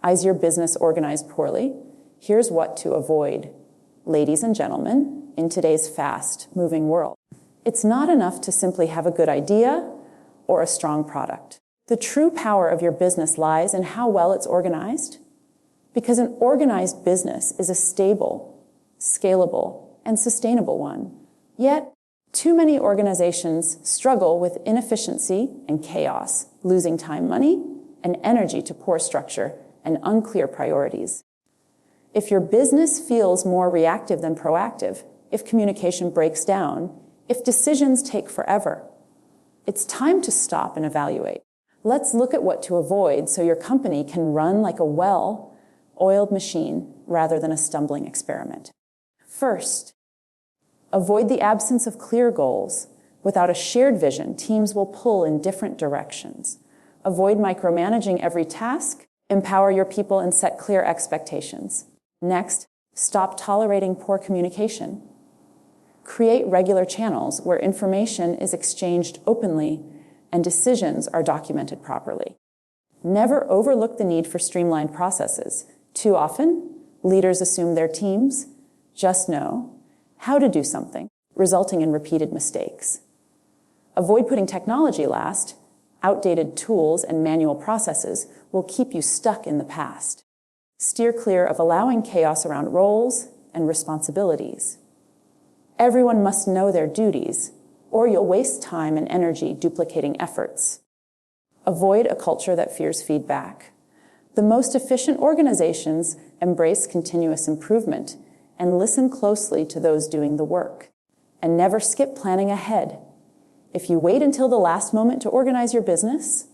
Is your business organized poorly? Here's what to avoid. Ladies and gentlemen, in today's fast-moving world, it's not enough to simply have a good idea or a strong product. The true power of your business lies in how well it's organized, because an organized business is a stable, scalable, and sustainable one. Yet, too many organizations struggle with inefficiency and chaos, losing time, money, and energy to poor structure and unclear priorities. If your business feels more reactive than proactive, if communication breaks down, if decisions take forever, it's time to stop and evaluate. Let's look at what to avoid so your company can run like a well-oiled machine rather than a stumbling experiment. First, avoid the absence of clear goals. Without a shared vision, teams will pull in different directions. Avoid micromanaging every task. Empower your people and set clear expectations. Next, stop tolerating poor communication. Create regular channels where information is exchanged openly and decisions are documented properly. Never overlook the need for streamlined processes. Too often, leaders assume their teams just know how to do something, resulting in repeated mistakes. Avoid putting technology last. Outdated tools and manual processes will keep you stuck in the past. Steer clear of allowing chaos around roles and responsibilities. Everyone must know their duties, or you'll waste time and energy duplicating efforts. Avoid a culture that fears feedback. The most efficient organizations embrace continuous improvement and listen closely to those doing the work, and never skip planning ahead. If you wait until the last moment to organize your business,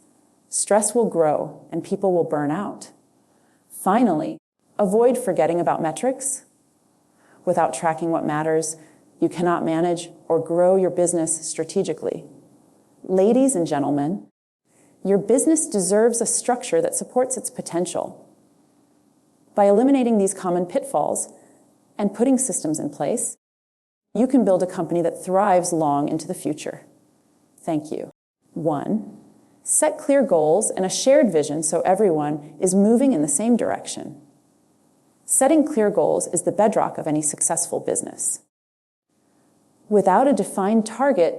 stress will grow and people will burn out. Finally, avoid forgetting about metrics. Without tracking what matters, you cannot manage or grow your business strategically. Ladies and gentlemen, your business deserves a structure that supports its potential. By eliminating these common pitfalls and putting systems in place, you can build a company that thrives long into the future. Thank you. 1. Set clear goals and a shared vision so everyone is moving in the same direction. Setting clear goals is the bedrock of any successful business. Without a defined target,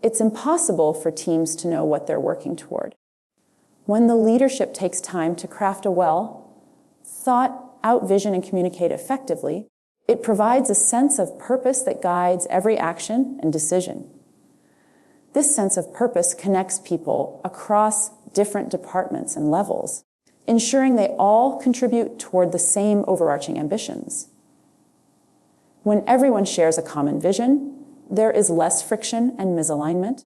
it's impossible for teams to know what they're working toward. When the leadership takes time to craft a well-thought-out vision and communicate effectively, it provides a sense of purpose that guides every action and decision. This sense of purpose connects people across different departments and levels, ensuring they all contribute toward the same overarching ambitions. When everyone shares a common vision, there is less friction and misalignment.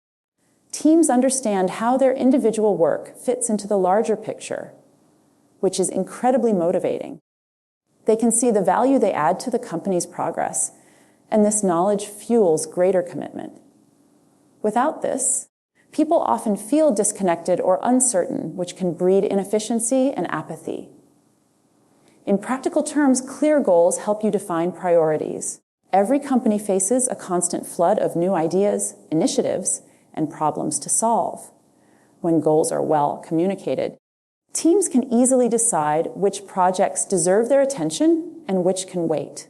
Teams understand how their individual work fits into the larger picture, which is incredibly motivating. They can see the value they add to the company's progress, and this knowledge fuels greater commitment. Without this, people often feel disconnected or uncertain, which can breed inefficiency and apathy. In practical terms, clear goals help you define priorities. Every company faces a constant flood of new ideas, initiatives, and problems to solve. When goals are well communicated, teams can easily decide which projects deserve their attention and which can wait.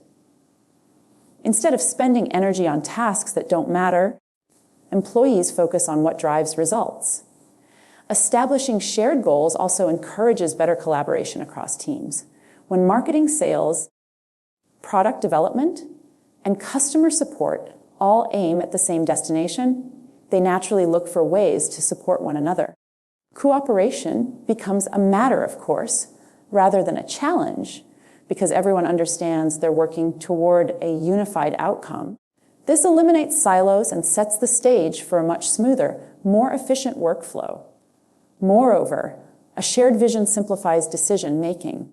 Instead of spending energy on tasks that don't matter, employees focus on what drives results. Establishing shared goals also encourages better collaboration across teams. When marketing, sales, product development, and customer support all aim at the same destination, they naturally look for ways to support one another. Cooperation becomes a matter of course, rather than a challenge, because everyone understands they're working toward a unified outcome. This eliminates silos and sets the stage for a much smoother, more efficient workflow. Moreover, a shared vision simplifies decision-making.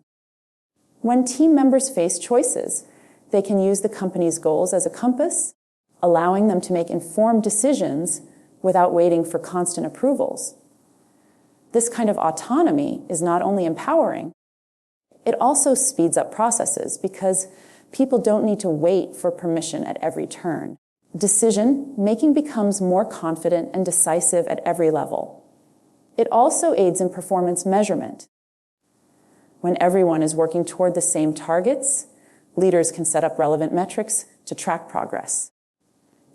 When team members face choices, they can use the company's goals as a compass, allowing them to make informed decisions without waiting for constant approvals. This kind of autonomy is not only empowering, it also speeds up processes because people don't need to wait for permission at every turn. Decision-making becomes more confident and decisive at every level. It also aids in performance measurement. When everyone is working toward the same targets, leaders can set up relevant metrics to track progress.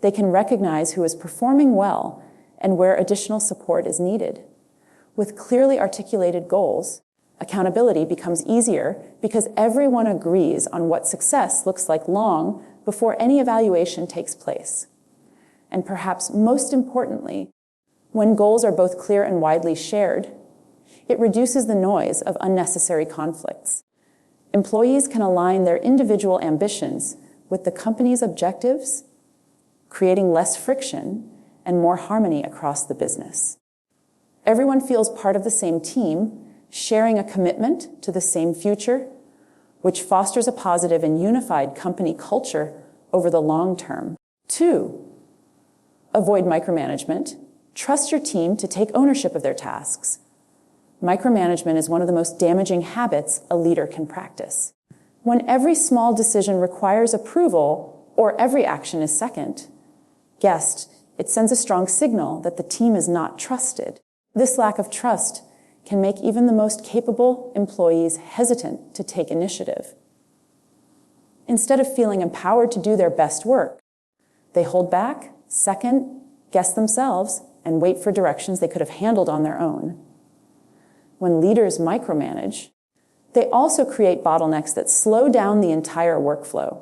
They can recognize who is performing well and where additional support is needed. With clearly articulated goals, accountability becomes easier because everyone agrees on what success looks like long before any evaluation takes place. And perhaps most importantly, when goals are both clear and widely shared, it reduces the noise of unnecessary conflicts. Employees can align their individual ambitions with the company's objectives, creating less friction and more harmony across the business. Everyone feels part of the same team, sharing a commitment to the same future, which fosters a positive and unified company culture over the long term. 2, avoid micromanagement. Trust your team to take ownership of their tasks. Micromanagement is one of the most damaging habits a leader can practice. When every small decision requires approval or every action is second-guessed, it sends a strong signal that the team is not trusted. This lack of trust can make even the most capable employees hesitant to take initiative. Instead of feeling empowered to do their best work, they hold back, second-guess themselves, and wait for directions they could have handled on their own. When leaders micromanage, they also create bottlenecks that slow down the entire workflow.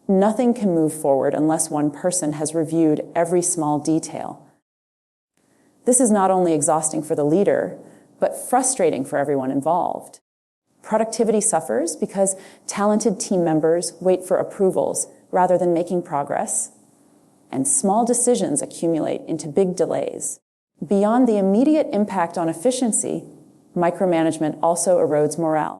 Nothing can move forward unless one person has reviewed every small detail. This is not only exhausting for the leader, but frustrating for everyone involved. Productivity suffers because talented team members wait for approvals rather than making progress, and small decisions accumulate into big delays. Beyond the immediate impact on efficiency, micromanagement also erodes morale.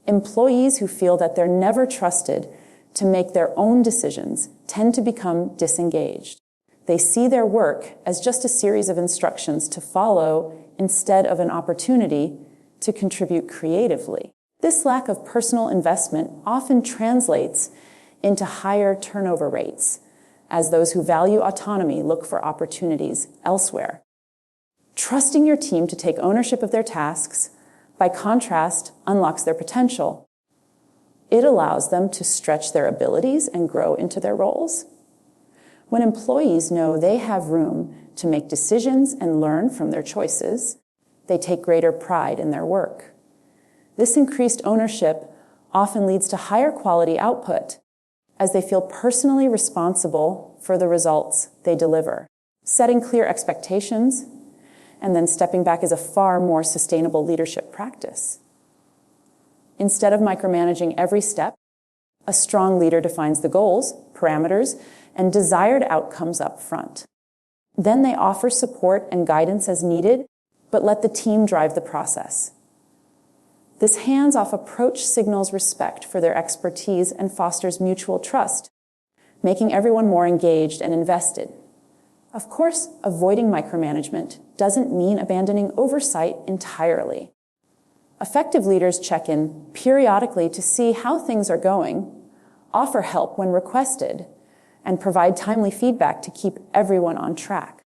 Employees who feel that they're never trusted to make their own decisions tend to become disengaged. They see their work as just a series of instructions to follow instead of an opportunity to contribute creatively. This lack of personal investment often translates into higher turnover rates, as those who value autonomy look for opportunities elsewhere. Trusting your team to take ownership of their tasks, by contrast, unlocks their potential. It allows them to stretch their abilities and grow into their roles. When employees know they have room to make decisions and learn from their choices, they take greater pride in their work. This increased ownership often leads to higher quality output, as they feel personally responsible for the results they deliver. Setting clear expectations and then stepping back is a far more sustainable leadership practice. Instead of micromanaging every step, a strong leader defines the goals, parameters, and desired outcomes up front. Then they offer support and guidance as needed, but let the team drive the process. This hands-off approach signals respect for their expertise and fosters mutual trust, making everyone more engaged and invested. Of course, avoiding micromanagement doesn't mean abandoning oversight entirely. Effective leaders check in periodically to see how things are going, offer help when requested, and provide timely feedback to keep everyone on track.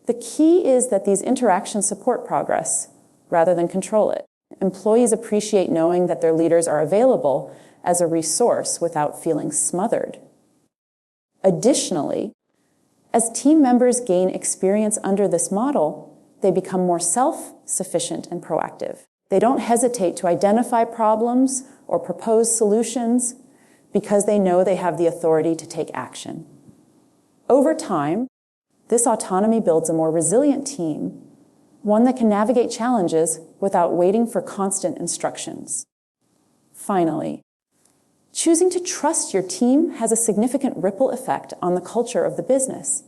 The key is that these interactions support progress rather than control it. Employees appreciate knowing that their leaders are available as a resource without feeling smothered. Additionally, as team members gain experience under this model, they become more self-sufficient and proactive. They don't hesitate to identify problems or propose solutions because they know they have the authority to take action. Over time, this autonomy builds a more resilient team, one that can navigate challenges without waiting for constant instructions. Finally, choosing to trust your team has a significant ripple effect on the culture of the business.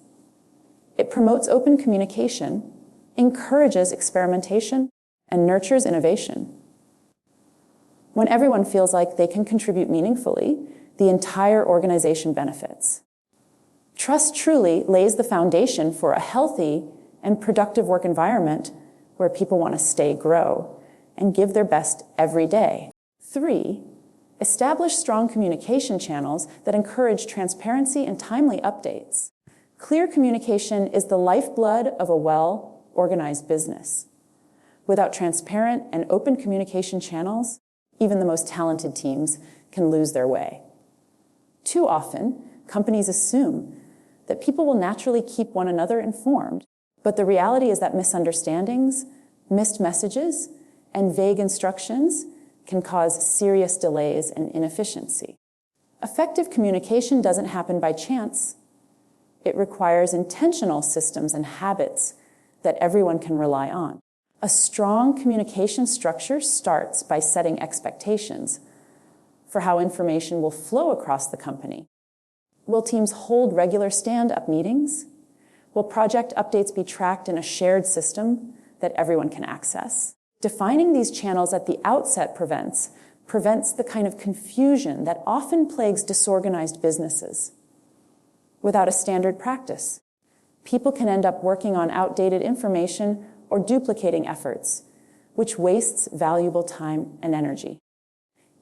It promotes open communication, encourages experimentation, and nurtures innovation. When everyone feels like they can contribute meaningfully, the entire organization benefits. Trust truly lays the foundation for a healthy and productive work environment where people want to stay, grow, and give their best every day. 3, establish strong communication channels that encourage transparency and timely updates. Clear communication is the lifeblood of a well-organized business. Without transparent and open communication channels, even the most talented teams can lose their way. Too often, companies assume that people will naturally keep one another informed, but the reality is that misunderstandings, missed messages, and vague instructions can cause serious delays and inefficiency. Effective communication doesn't happen by chance. It requires intentional systems and habits that everyone can rely on. A strong communication structure starts by setting expectations for how information will flow across the company. Will teams hold regular stand-up meetings? Will project updates be tracked in a shared system that everyone can access? Defining these channels at the outset prevents the kind of confusion that often plagues disorganized businesses. Without a standard practice, people can end up working on outdated information or duplicating efforts, which wastes valuable time and energy.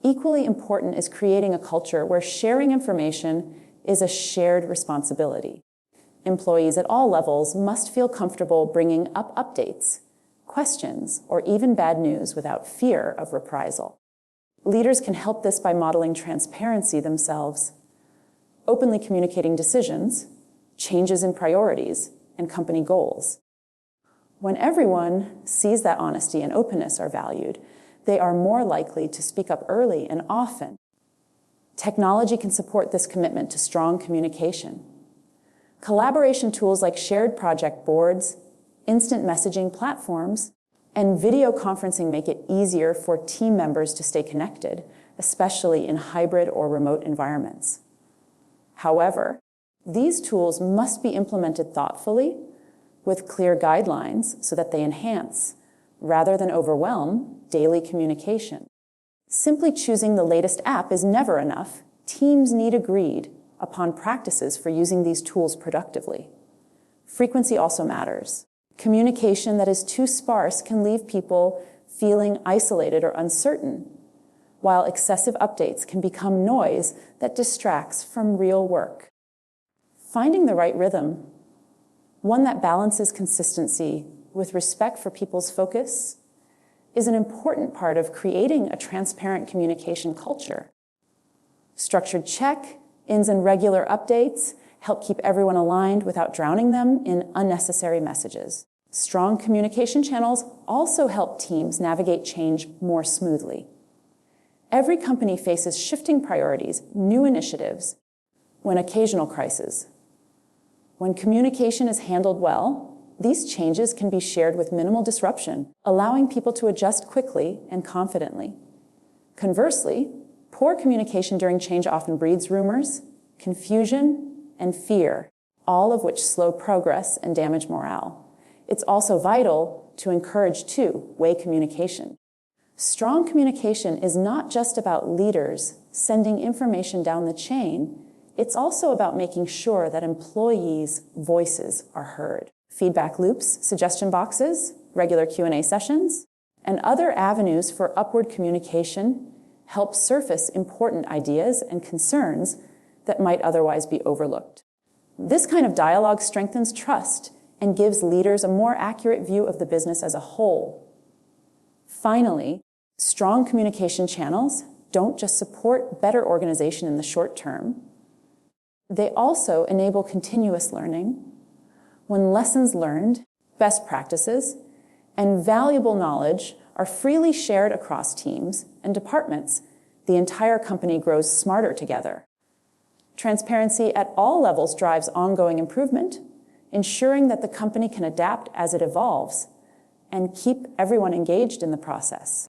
Equally important is creating a culture where sharing information is a shared responsibility. Employees at all levels must feel comfortable bringing up updates, questions, or even bad news without fear of reprisal. Leaders can help this by modeling transparency themselves, openly communicating decisions, changes in priorities, and company goals. When everyone sees that honesty and openness are valued, they are more likely to speak up early and often. Technology can support this commitment to strong communication. Collaboration tools like shared project boards, instant messaging platforms, and video conferencing make it easier for team members to stay connected, especially in hybrid or remote environments. However, these tools must be implemented thoughtfully with clear guidelines so that they enhance, rather than overwhelm, daily communication. Simply choosing the latest app is never enough. Teams need agreed upon practices for using these tools productively. Frequency also matters. Communication that is too sparse can leave people feeling isolated or uncertain, while excessive updates can become noise that distracts from real work. Finding the right rhythm, one that balances consistency with respect for people's focus, is an important part of creating a transparent communication culture. Structured check-ins and regular updates help keep everyone aligned without drowning them in unnecessary messages. Strong communication channels also help teams navigate change more smoothly. Every company faces shifting priorities, new initiatives, when occasional crises. When communication is handled well, these changes can be shared with minimal disruption, allowing people to adjust quickly and confidently. Conversely, poor communication during change often breeds rumors, confusion, and fear, all of which slow progress and damage morale. It's also vital to encourage two-way communication. Strong communication is not just about leaders sending information down the chain, it's also about making sure that employees' voices are heard. Feedback loops, suggestion boxes, regular Q&A sessions, and other avenues for upward communication help surface important ideas and concerns that might otherwise be overlooked. This kind of dialogue strengthens trust and gives leaders a more accurate view of the business as a whole. Finally, strong communication channels don't just support better organization in the short term, they also enable continuous learning. When lessons learned, best practices, and valuable knowledge are freely shared across teams and departments, the entire company grows smarter together. Transparency at all levels drives ongoing improvement, ensuring that the company can adapt as it evolves and keep everyone engaged in the process.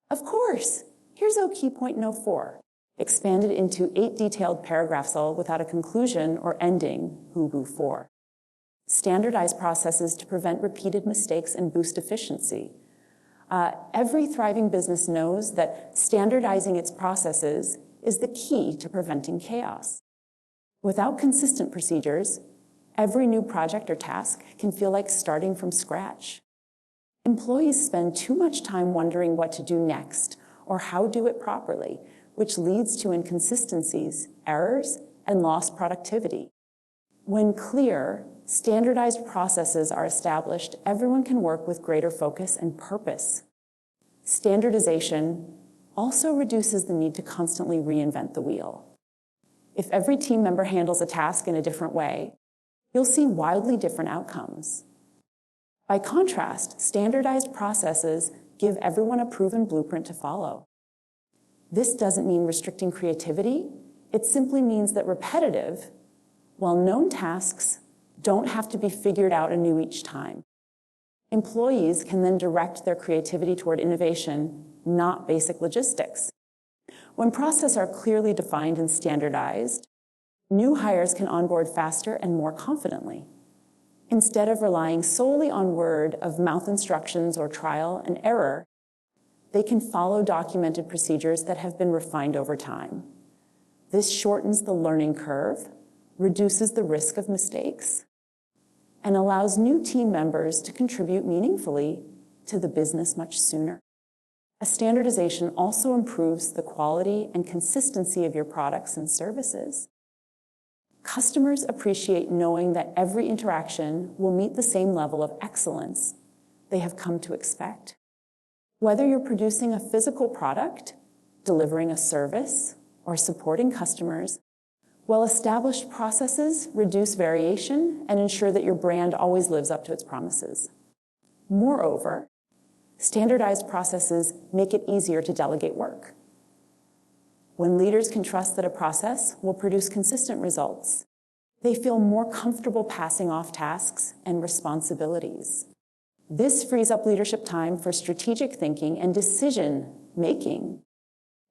Of course, here's key point no. 4, expanded into 8 detailed paragraphs all without a conclusion or ending, Hubu 4. Standardize processes to prevent repeated mistakes and boost efficiency. Every thriving business knows that standardizing its processes is the key to preventing chaos. Without consistent procedures, every new project or task can feel like starting from scratch. Employees spend too much time wondering what to do next or how to do it properly, which leads to inconsistencies, errors, and lost productivity. When clear, standardized processes are established, everyone can work with greater focus and purpose. Standardization also reduces the need to constantly reinvent the wheel. If every team member handles a task in a different way, you'll see wildly different outcomes. By contrast, standardized processes give everyone a proven blueprint to follow. This doesn't mean restricting creativity. It simply means that repetitive, well-known tasks don't have to be figured out anew each time. Employees can then direct their creativity toward innovation, not basic logistics. When processes are clearly defined and standardized, new hires can onboard faster and more confidently. Instead of relying solely on word-of-mouth instructions or trial and error, they can follow documented procedures that have been refined over time. This shortens the learning curve, reduces the risk of mistakes, and allows new team members to contribute meaningfully to the business much sooner. A standardization also improves the quality and consistency of your products and services. Customers appreciate knowing that every interaction will meet the same level of excellence they have come to expect. Whether you're producing a physical product, delivering a service, or supporting customers, well-established processes reduce variation and ensure that your brand always lives up to its promises. Moreover, standardized processes make it easier to delegate work. When leaders can trust that a process will produce consistent results, they feel more comfortable passing off tasks and responsibilities. This frees up leadership time for strategic thinking and decision-making,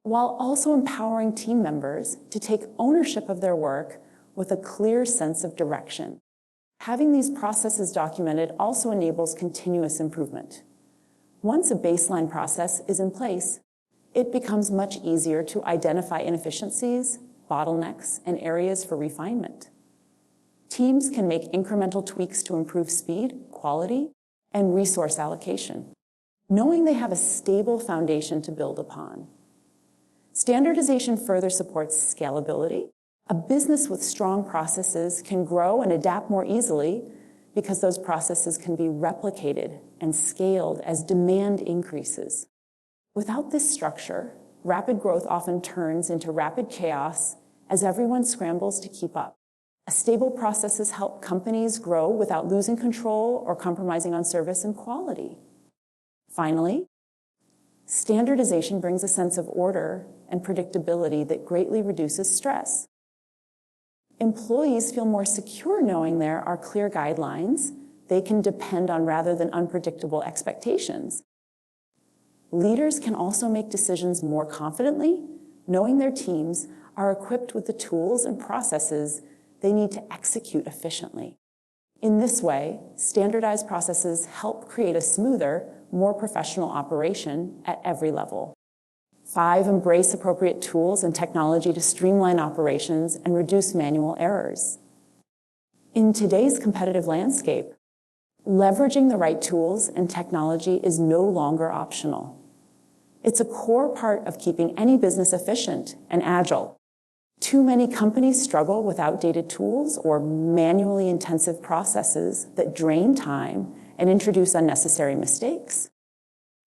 while also empowering team members to take ownership of their work with a clear sense of direction. Having these processes documented also enables continuous improvement. Once a baseline process is in place, it becomes much easier to identify inefficiencies, bottlenecks, and areas for refinement. Teams can make incremental tweaks to improve speed, quality, and resource allocation, knowing they have a stable foundation to build upon. Standardization further supports scalability. A business with strong processes can grow and adapt more easily because those processes can be replicated and scaled as demand increases. Without this structure, rapid growth often turns into rapid chaos as everyone scrambles to keep up. Stable processes help companies grow without losing control or compromising on service and quality. Finally, standardization brings a sense of order and predictability that greatly reduces stress. Employees feel more secure knowing there are clear guidelines they can depend on rather than unpredictable expectations. Leaders can also make decisions more confidently, knowing their teams are equipped with the tools and processes they need to execute efficiently. In this way, standardized processes help create a smoother, more professional operation at every level. 5, embrace appropriate tools and technology to streamline operations and reduce manual errors. In today's competitive landscape, leveraging the right tools and technology is no longer optional. It's a core part of keeping any business efficient and agile. Too many companies struggle with outdated tools or manually intensive processes that drain time and introduce unnecessary mistakes.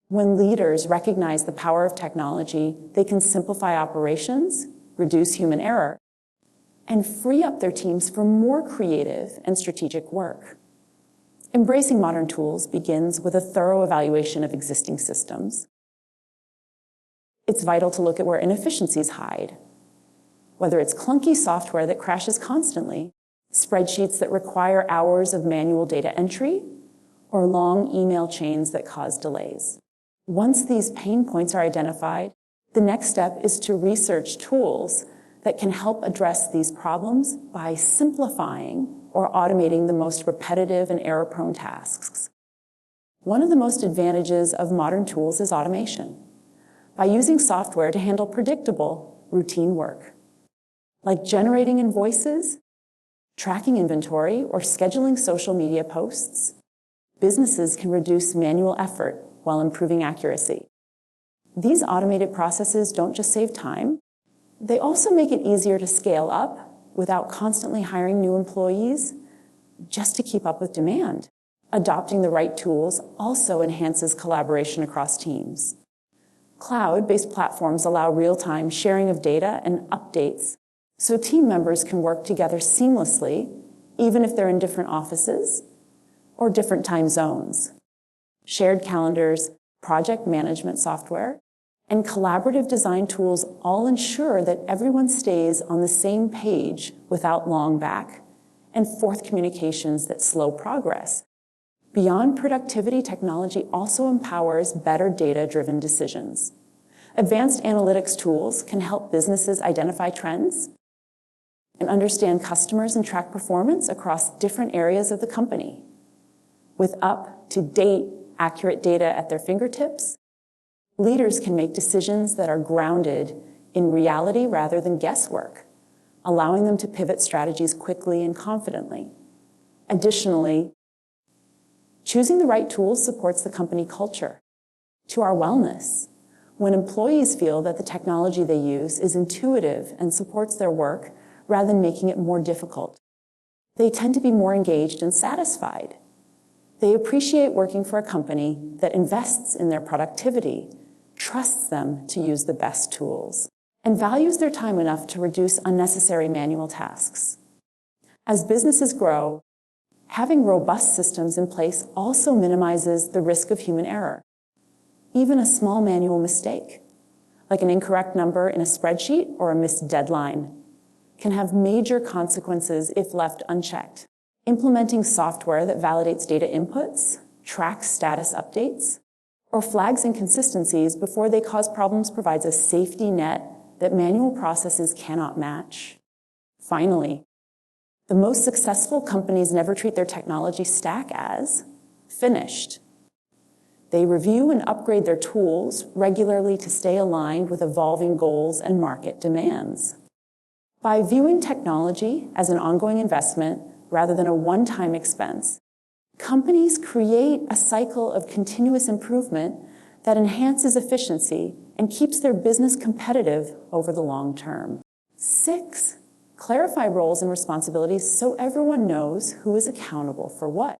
When leaders recognize the power of technology, they can simplify operations, reduce human error, and free up their teams for more creative and strategic work. Embracing modern tools begins with a thorough evaluation of existing systems. It's vital to look at where inefficiencies hide, whether it's clunky software that crashes constantly, spreadsheets that require hours of manual data entry, or long email chains that cause delays. Once these pain points are identified, the next step is to research tools that can help address these problems by simplifying or automating the most repetitive and error-prone tasks. One of the most advantages of modern tools is automation. By using software to handle predictable, routine work, like generating invoices, tracking inventory, or scheduling social media posts, businesses can reduce manual effort while improving accuracy. These automated processes don't just save time, they also make it easier to scale up without constantly hiring new employees, just to keep up with demand. Adopting the right tools also enhances collaboration across teams. Cloud-based platforms allow real-time sharing of data and updates, so team members can work together seamlessly, even if they're in different offices or different time zones. Shared calendars, project management software, and collaborative design tools all ensure that everyone stays on the same page without long back and forth communications that slow progress. Beyond productivity, technology also empowers better data-driven decisions. Advanced analytics tools can help businesses identify trends and understand customers and track performance across different areas of the company. With up-to-date, accurate data at their fingertips, leaders can make decisions that are grounded in reality rather than guesswork, allowing them to pivot strategies quickly and confidently. Additionally, choosing the right tools supports the company culture. To our wellness, when employees feel that the technology they use is intuitive and supports their work rather than making it more difficult, they tend to be more engaged and satisfied. They appreciate working for a company that invests in their productivity, trusts them to use the best tools, and values their time enough to reduce unnecessary manual tasks. As businesses grow, having robust systems in place also minimizes the risk of human error. Even a small manual mistake, like an incorrect number in a spreadsheet or a missed deadline, can have major consequences if left unchecked. Implementing software that validates data inputs, tracks status updates, or flags inconsistencies before they cause problems provides a safety net that manual processes cannot match. Finally, the most successful companies never treat their technology stack as finished. They review and upgrade their tools regularly to stay aligned with evolving goals and market demands. By viewing technology as an ongoing investment rather than a one-time expense, companies create a cycle of continuous improvement that enhances efficiency and keeps their business competitive over the long term. 6, clarify roles and responsibilities so everyone knows who is accountable for what.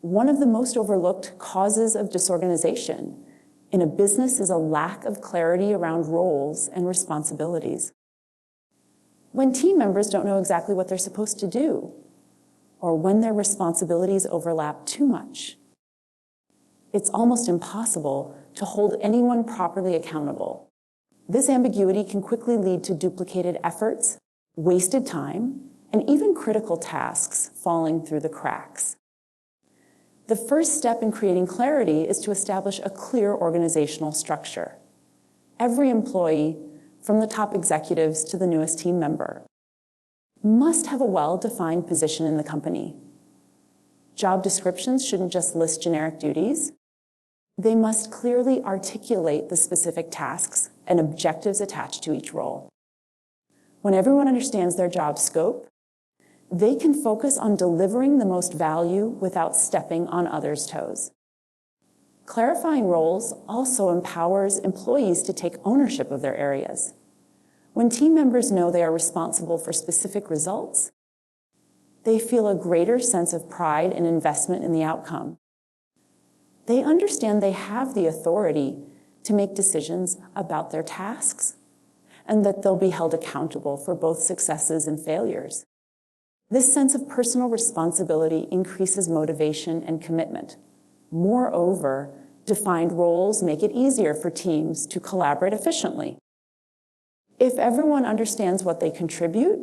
One of the most overlooked causes of disorganization in a business is a lack of clarity around roles and responsibilities. When team members don't know exactly what they're supposed to do, or when their responsibilities overlap too much, it's almost impossible to hold anyone properly accountable. This ambiguity can quickly lead to duplicated efforts, wasted time, and even critical tasks falling through the cracks. The first step in creating clarity is to establish a clear organizational structure. Every employee, from the top executives to the newest team member, must have a well-defined position in the company. Job descriptions shouldn't just list generic duties. They must clearly articulate the specific tasks and objectives attached to each role. When everyone understands their job scope, they can focus on delivering the most value without stepping on others' toes. Clarifying roles also empowers employees to take ownership of their areas. When team members know they are responsible for specific results, they feel a greater sense of pride and investment in the outcome. They understand they have the authority to make decisions about their tasks and that they'll be held accountable for both successes and failures. This sense of personal responsibility increases motivation and commitment. Moreover, defined roles make it easier for teams to collaborate efficiently. If everyone understands what they contribute,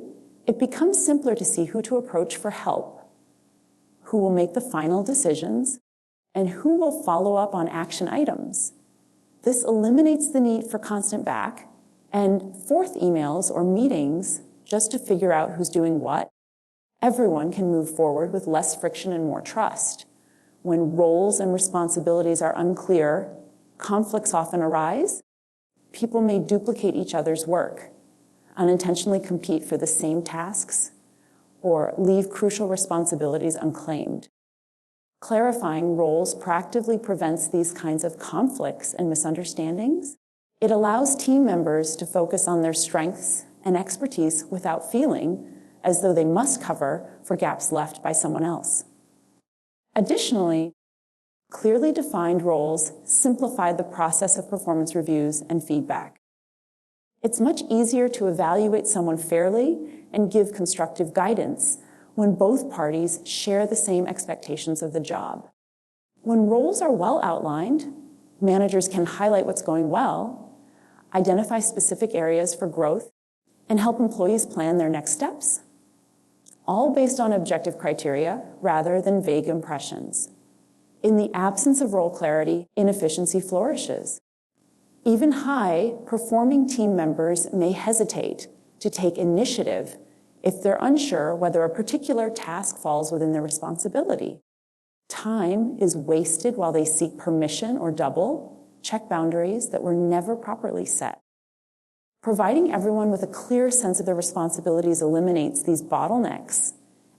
it becomes simpler to see who to approach for help, who will make the final decisions, and who will follow up on action items. This eliminates the need for constant back and forth emails or meetings just to figure out who's doing what. Everyone can move forward with less friction and more trust. When roles and responsibilities are unclear, conflicts often arise. People may duplicate each other's work, unintentionally compete for the same tasks, or leave crucial responsibilities unclaimed. Clarifying roles proactively prevents these kinds of conflicts and misunderstandings. It allows team members to focus on their strengths and expertise without feeling as though they must cover for gaps left by someone else. Additionally, clearly defined roles simplify the process of performance reviews and feedback. It's much easier to evaluate someone fairly and give constructive guidance when both parties share the same expectations of the job. When roles are well outlined, managers can highlight what's going well, identify specific areas for growth, and help employees plan their next steps, all based on objective criteria rather than vague impressions. In the absence of role clarity, inefficiency flourishes. Even high-performing team members may hesitate to take initiative if they're unsure whether a particular task falls within their responsibility. Time is wasted while they seek permission or check boundaries that were never properly set. Providing everyone with a clear sense of their responsibilities eliminates these bottlenecks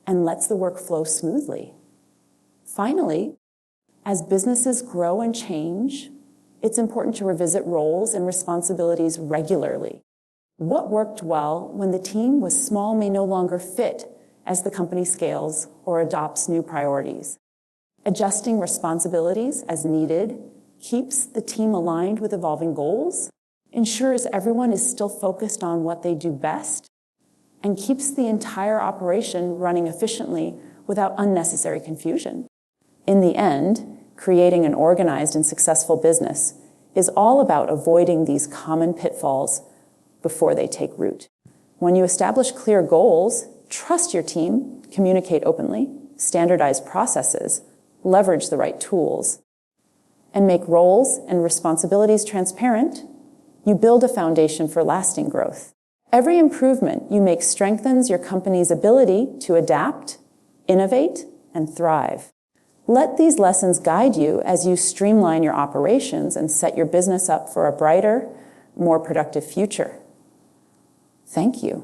and lets the work flow smoothly. Finally, as businesses grow and change, it's important to revisit roles and responsibilities regularly. What worked well when the team was small may no longer fit as the company scales or adopts new priorities. Adjusting responsibilities as needed keeps the team aligned with evolving goals, ensures everyone is still focused on what they do best, and keeps the entire operation running efficiently without unnecessary confusion. In the end, creating an organized and successful business is all about avoiding these common pitfalls before they take root. When you establish clear goals, trust your team, communicate openly, standardize processes, leverage the right tools, and make roles and responsibilities transparent, you build a foundation for lasting growth. Every improvement you make strengthens your company's ability to adapt, innovate, and thrive. Let these lessons guide you as you streamline your operations and set your business up for a brighter, more productive future. Thank you.